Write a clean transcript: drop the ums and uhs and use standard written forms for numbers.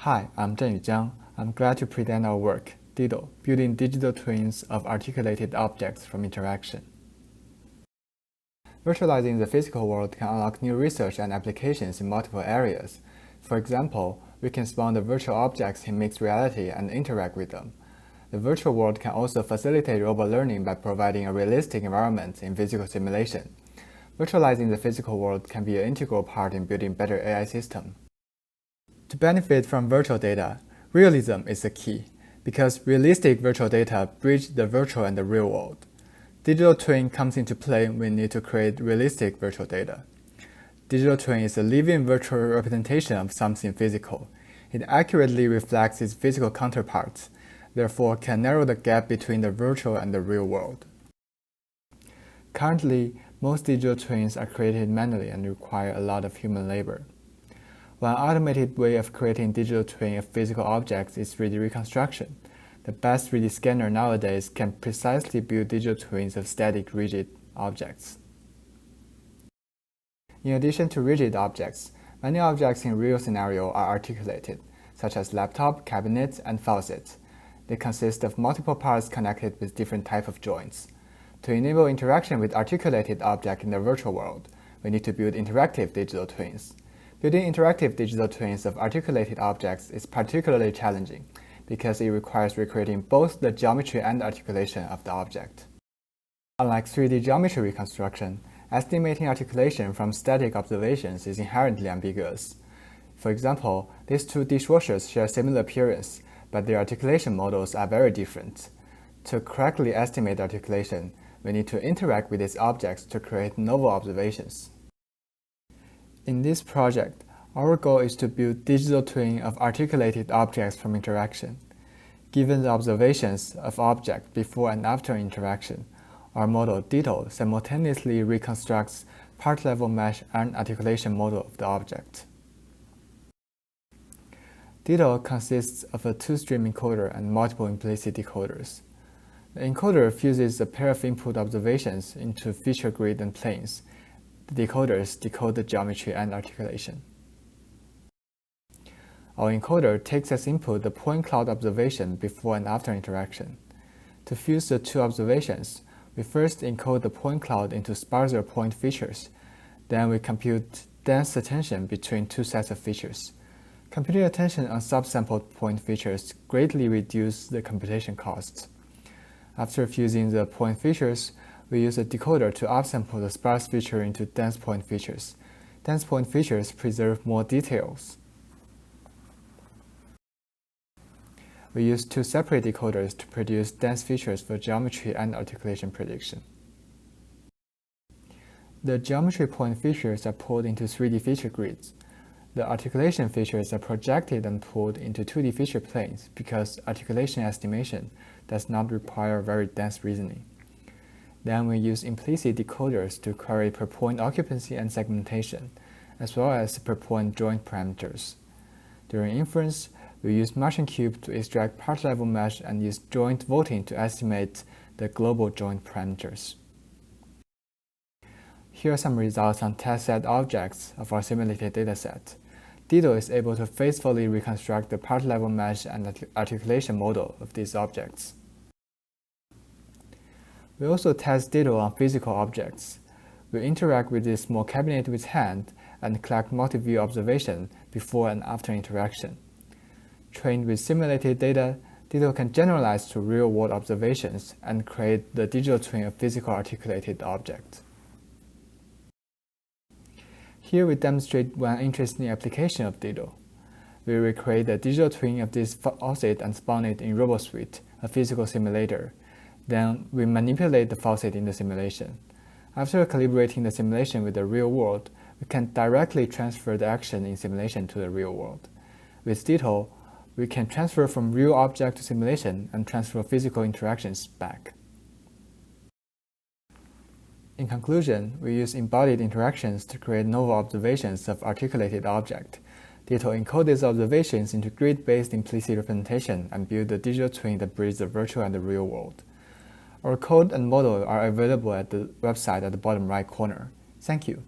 Hi, I'm Zhenyu Jiang. I'm glad to present our work, Ditto, Building Digital Twins of Articulated Objects from Interaction. Virtualizing the physical world can unlock new research and applications in multiple areas. For example, we can spawn the virtual objects in mixed reality and interact with them. The virtual world can also facilitate robot learning by providing a realistic environment in physical simulation. Virtualizing the physical world can be an integral part in building better AI systems. To benefit from virtual data, realism is the key, because realistic virtual data bridge the virtual and the real world. Digital twin comes into play when we need to create realistic virtual data. Digital twin is a living virtual representation of something physical. It accurately reflects its physical counterparts, therefore can narrow the gap between the virtual and the real world. Currently, most digital twins are created manually and require a lot of human labor. One automated way of creating digital twin of physical objects is 3D reconstruction. The best 3D scanner nowadays can precisely build digital twins of static rigid objects. In addition to rigid objects, many objects in real scenario are articulated, such as laptop, cabinets, and faucets. They consist of multiple parts connected with different types of joints. To enable interaction with articulated objects in the virtual world, we need to build interactive digital twins. Building interactive digital twins of articulated objects is particularly challenging because it requires recreating both the geometry and articulation of the object. Unlike 3D geometry reconstruction, estimating articulation from static observations is inherently ambiguous. For example, these two dishwashers share similar appearance, but their articulation models are very different. To correctly estimate articulation, we need to interact with these objects to create novel observations. In this project, our goal is to build digital twin of articulated objects from interaction. Given the observations of objects before and after interaction, our model Ditto simultaneously reconstructs part-level mesh and articulation model of the object. Ditto consists of a two-stream encoder and multiple implicit decoders. The encoder fuses a pair of input observations into feature grid and planes. The decoders decode the geometry and articulation. Our encoder takes as input the point cloud observation before and after interaction. To fuse the two observations, we first encode the point cloud into sparser point features. Then we compute dense attention between two sets of features. Computing attention on subsampled point features greatly reduces the computation costs. After fusing the point features, we use a decoder to upsample the sparse feature into dense point features. Dense point features preserve more details. We use two separate decoders to produce dense features for geometry and articulation prediction. The geometry point features are pulled into 3D feature grids. The articulation features are projected and pulled into 2D feature planes because articulation estimation does not require very dense reasoning. Then we use implicit decoders to query per point occupancy and segmentation, as well as per point joint parameters. During inference, we use Martian cube to extract part-level mesh and use joint voting to estimate the global joint parameters. Here are some results on test set objects of our simulated dataset. Ditto is able to faithfully reconstruct the part-level mesh and articulation model of these objects. We also test Ditto on physical objects. We interact with this small cabinet with hand and collect multi-view observation before and after interaction. Trained with simulated data, Ditto can generalize to real-world observations and create the digital twin of physical articulated objects. Here we demonstrate one interesting application of Ditto. We recreate the digital twin of this faucet and spawn it in RoboSuite, a physical simulator. Then we manipulate the faucet in the simulation. After calibrating the simulation with the real world, we can directly transfer the action in simulation to the real world. With Ditto, we can transfer from real object to simulation and transfer physical interactions back. In conclusion, we use embodied interactions to create novel observations of articulated objects. Ditto encodes these observations into grid-based implicit representation and build the digital twin that bridges the virtual and the real world. Our code and model are available at the website at the bottom right corner. Thank you.